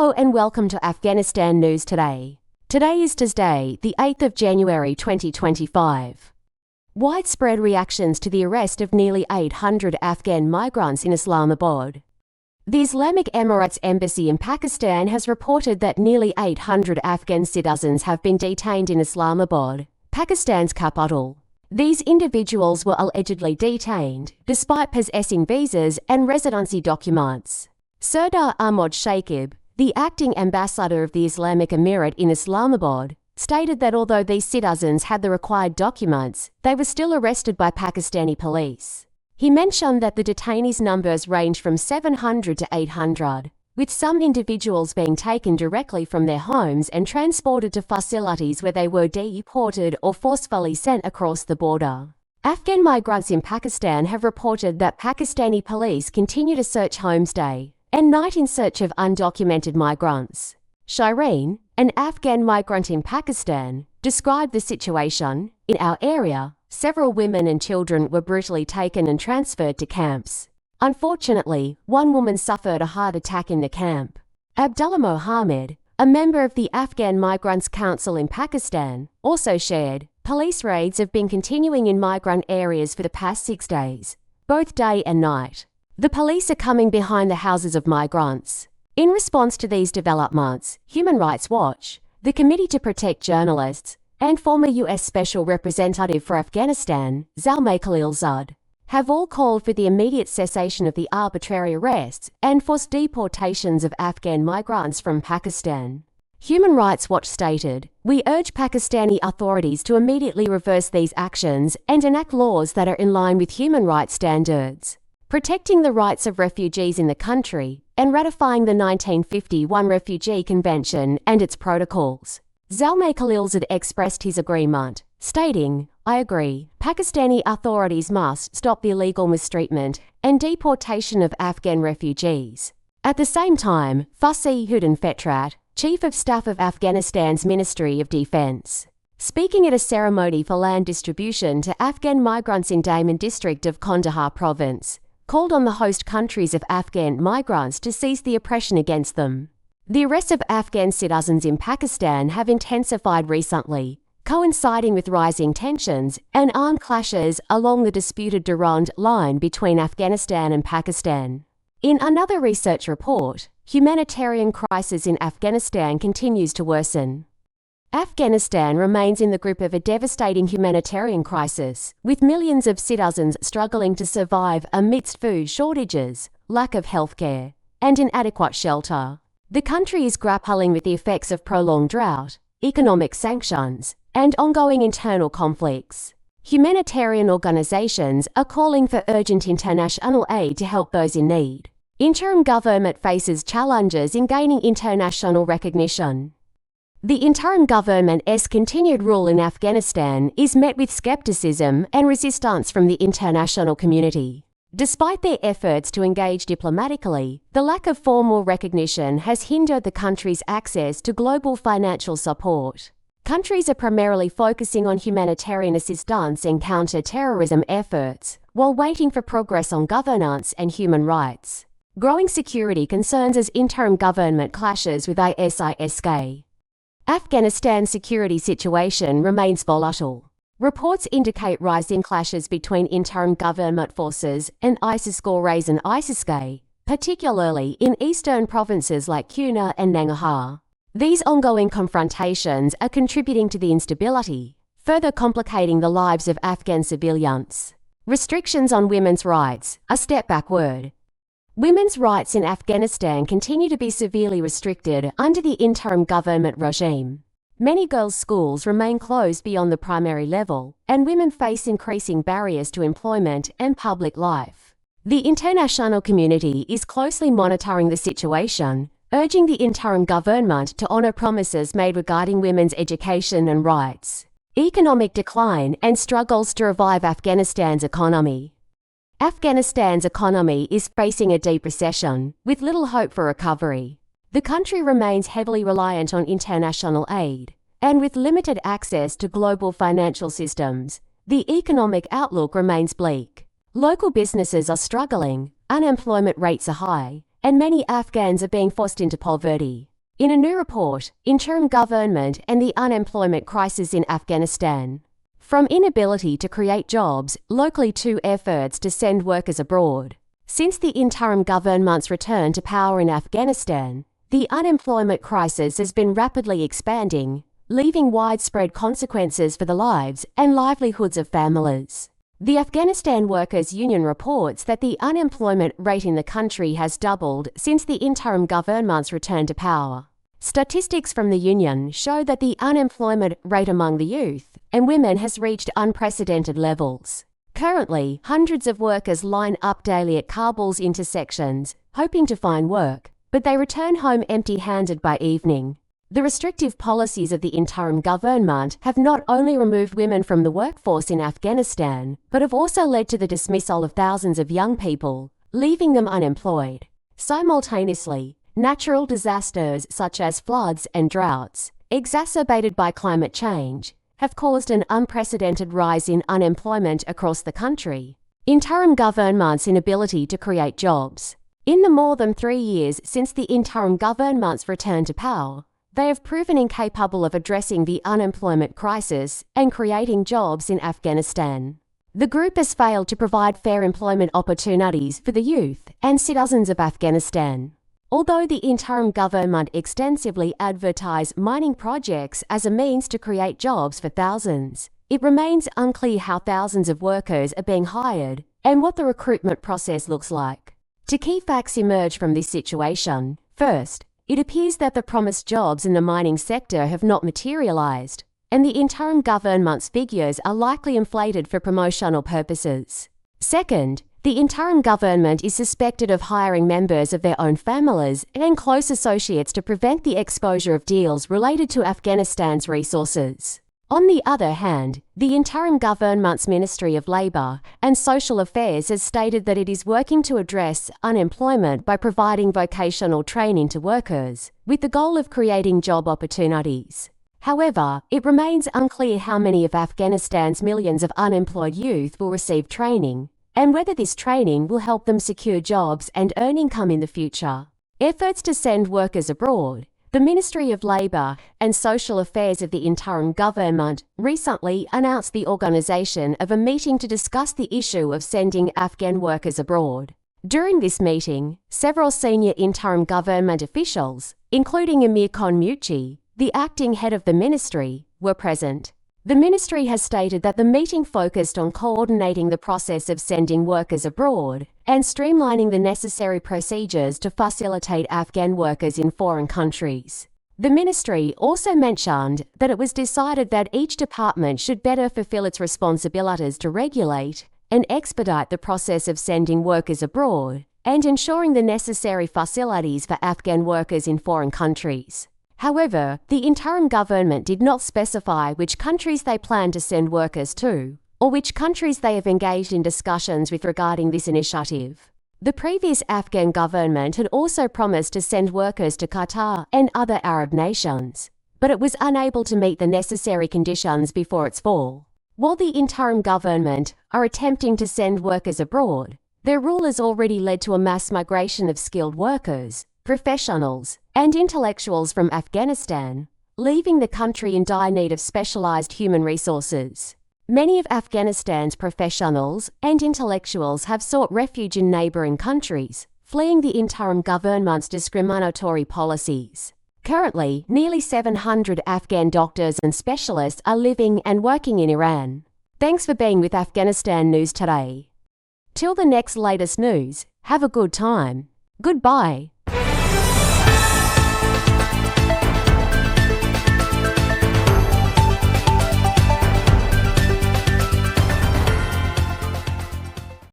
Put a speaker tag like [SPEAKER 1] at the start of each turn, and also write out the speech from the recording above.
[SPEAKER 1] Hello and welcome to Afghanistan News Today. Today is Tuesday, the 8th of January 2025. Widespread reactions to the arrest of nearly 800 Afghan migrants in Islamabad. The Islamic Emirates Embassy in Pakistan has reported that nearly 800 Afghan citizens have been detained in Islamabad, Pakistan's capital. These individuals were allegedly detained, despite possessing visas and residency documents. Sardar Ahmad Shakib, the acting ambassador of the Islamic Emirate in Islamabad, stated that although these citizens had the required documents, they were still arrested by Pakistani police. He mentioned that the detainees' numbers range from 700 to 800, with some individuals being taken directly from their homes and transported to facilities where they were deported or forcefully sent across the border. Afghan migrants in Pakistan have reported that Pakistani police continue to search homes day and night in search of undocumented migrants. Shireen, an Afghan migrant in Pakistan, described the situation. In our area, several women and children were brutally taken and transferred to camps. Unfortunately, one woman suffered a heart attack in the camp. Abdullah Mohammed, a member of the Afghan Migrants Council in Pakistan, also shared, police raids have been continuing in migrant areas for the past 6 days, both day and night. The police are coming behind the houses of migrants. In response to these developments, Human Rights Watch, the Committee to Protect Journalists, and former U.S. Special Representative for Afghanistan, Zalmay Khalilzad, have all called for the immediate cessation of the arbitrary arrests and forced deportations of Afghan migrants from Pakistan. Human Rights Watch stated, "We urge Pakistani authorities to immediately reverse these actions and enact laws that are in line with human rights standards, protecting the rights of refugees in the country, and ratifying the 1951 Refugee Convention and its protocols." Zalmay Khalilzad expressed his agreement, stating, "I agree, Pakistani authorities must stop the illegal mistreatment and deportation of Afghan refugees." At the same time, Fasih Hudin Fetrat, Chief of Staff of Afghanistan's Ministry of Defense, speaking at a ceremony for land distribution to Afghan migrants in Daman district of Kandahar province, called on the host countries of Afghan migrants to cease the oppression against them. The arrests of Afghan citizens in Pakistan have intensified recently, coinciding with rising tensions and armed clashes along the disputed Durand Line between Afghanistan and Pakistan. In another research report, humanitarian crisis in Afghanistan continues to worsen. Afghanistan remains in the grip of a devastating humanitarian crisis, with millions of citizens struggling to survive amidst food shortages, lack of healthcare, and inadequate shelter. The country is grappling with the effects of prolonged drought, economic sanctions, and ongoing internal conflicts. Humanitarian organizations are calling for urgent international aid to help those in need. Interim government faces challenges in gaining international recognition. The interim government's continued rule in Afghanistan is met with skepticism and resistance from the international community. Despite their efforts to engage diplomatically, the lack of formal recognition has hindered the country's access to global financial support. Countries are primarily focusing on humanitarian assistance and counter-terrorism efforts, while waiting for progress on governance and human rights. Growing security concerns as interim government clashes with ISIS-K. Afghanistan's security situation remains volatile. Reports indicate rising clashes between interim government forces and ISIS-Khorasan and ISIS-K, particularly in eastern provinces like Kunar and Nangarhar. These ongoing confrontations are contributing to the instability, further complicating the lives of Afghan civilians. Restrictions on women's rights, a step backward. Women's rights in Afghanistan continue to be severely restricted under the interim government regime. Many girls' schools remain closed beyond the primary level, and women face increasing barriers to employment and public life. The international community is closely monitoring the situation, urging the interim government to honor promises made regarding women's education and rights. Economic decline and struggles to revive Afghanistan's economy. Afghanistan's economy is facing a deep recession, with little hope for recovery. The country remains heavily reliant on international aid, and with limited access to global financial systems, the economic outlook remains bleak. Local businesses are struggling, unemployment rates are high, and many Afghans are being forced into poverty. In a new report, Interim Government and the Unemployment Crisis in Afghanistan. From inability to create jobs locally to efforts to send workers abroad. Since the interim government's return to power in Afghanistan, the unemployment crisis has been rapidly expanding, leaving widespread consequences for the lives and livelihoods of families. The Afghanistan Workers' Union reports that the unemployment rate in the country has doubled since the interim government's return to power. Statistics from the union show that the unemployment rate among the youth and women has reached unprecedented levels. Currently, hundreds of workers line up daily at Kabul's intersections, hoping to find work, but they return home empty-handed by evening. The restrictive policies of the interim government have not only removed women from the workforce in Afghanistan, but have also led to the dismissal of thousands of young people, leaving them unemployed. Simultaneously, natural disasters such as floods and droughts, exacerbated by climate change, have caused an unprecedented rise in unemployment across the country. Interim government's inability to create jobs. In the more than 3 years since the interim government's return to power, they have proven incapable of addressing the unemployment crisis and creating jobs in Afghanistan. The group has failed to provide fair employment opportunities for the youth and citizens of Afghanistan. Although the interim government extensively advertised mining projects as a means to create jobs for thousands, it remains unclear how thousands of workers are being hired and what the recruitment process looks like. Two key facts emerge from this situation. First, it appears that the promised jobs in the mining sector have not materialized, and the interim government's figures are likely inflated for promotional purposes. Second, the interim government is suspected of hiring members of their own families and close associates to prevent the exposure of deals related to Afghanistan's resources. On the other hand, the interim government's Ministry of Labour and Social Affairs has stated that it is working to address unemployment by providing vocational training to workers, with the goal of creating job opportunities. However, it remains unclear how many of Afghanistan's millions of unemployed youth will receive training, and whether this training will help them secure jobs and earn income in the future. Efforts to send workers abroad. The Ministry of Labour and Social Affairs of the interim government recently announced the organisation of a meeting to discuss the issue of sending Afghan workers abroad. During this meeting, several senior interim government officials, including Amir Khan Muchi, the acting head of the ministry, were present. The ministry has stated that the meeting focused on coordinating the process of sending workers abroad and streamlining the necessary procedures to facilitate Afghan workers in foreign countries. The ministry also mentioned that it was decided that each department should better fulfill its responsibilities to regulate and expedite the process of sending workers abroad and ensuring the necessary facilities for Afghan workers in foreign countries. However, the interim government did not specify which countries they plan to send workers to, or which countries they have engaged in discussions with regarding this initiative. The previous Afghan government had also promised to send workers to Qatar and other Arab nations, but it was unable to meet the necessary conditions before its fall. While the interim government are attempting to send workers abroad, their rule has already led to a mass migration of skilled workers, professionals, and intellectuals from Afghanistan, leaving the country in dire need of specialized human resources. Many of Afghanistan's professionals and intellectuals have sought refuge in neighboring countries, fleeing the interim government's discriminatory policies. Currently, nearly 700 Afghan doctors and specialists are living and working in Iran. Thanks for being with Afghanistan News Today. Till the next latest news, have a good time. Goodbye.